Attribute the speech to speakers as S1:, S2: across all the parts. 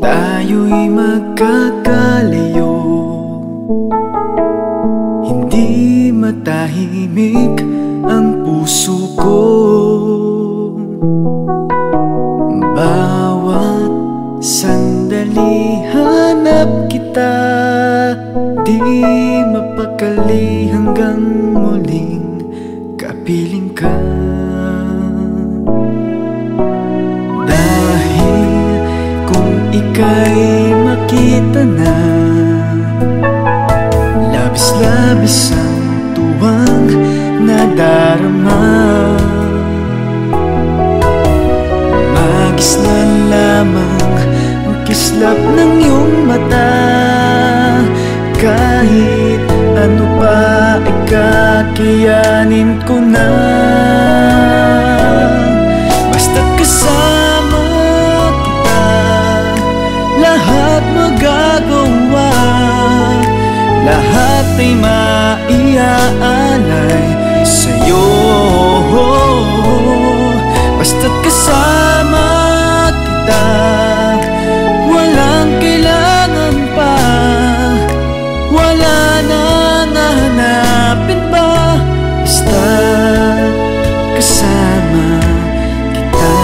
S1: tayo'y magkakalayo. Hindi matahimik ang puso ko. Bawat sandali hanap kita, di mapakali hanggang muling kapiling ka. Dahil kung ika'y makita na, labis-labis ang tuwang nadarama. Magis na lamang ang kislap ng iyong mata. Kahit ano pa ay kakayanin ko na. Basta't kasama kita, lahat magagawa. Lahat ay maiaalay sa'yo. Basta't kasama kita, walang kailangan pa. Wala na nahanapin pa. Basta't kasama kita.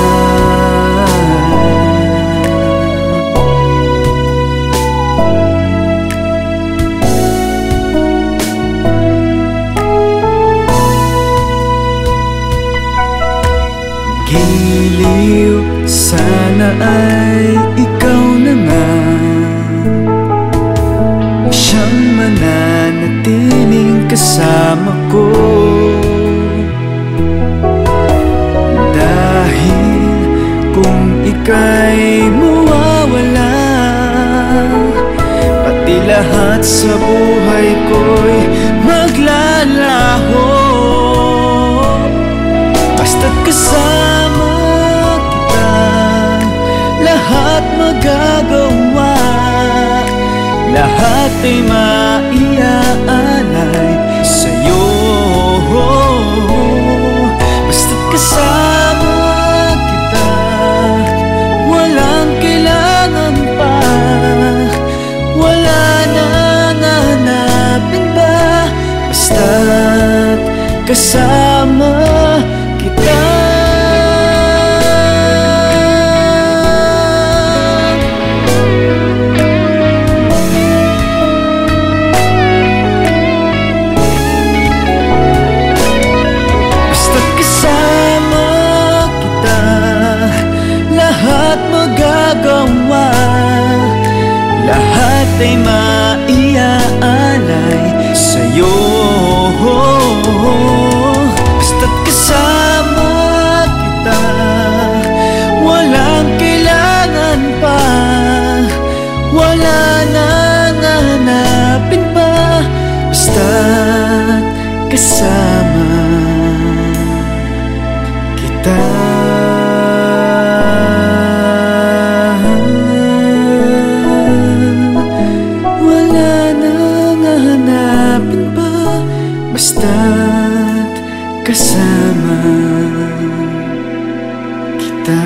S1: Giliw, sana ay ikaw na nga siyang mananatiling kasama ko. Dahil kung ika'y mawawala, pati lahat sa buhay ko'y maglalaho. Basta't kasama kita, lahat magagawa. Lahat ay maiaalay sa'yo. Basta't kasama kita, walang kailangan pa. Wala na nahanapin ba. Basta't kasama kita. Basta't kasama kita, lahat magagawa. Lahat ay maiaalay sa'yo. Basta't kasama kita, walang kailangan pa. Wala na nahanapin pa. Basta't kasama kita. Wala na nahanapin pa. Basta't kasama kita.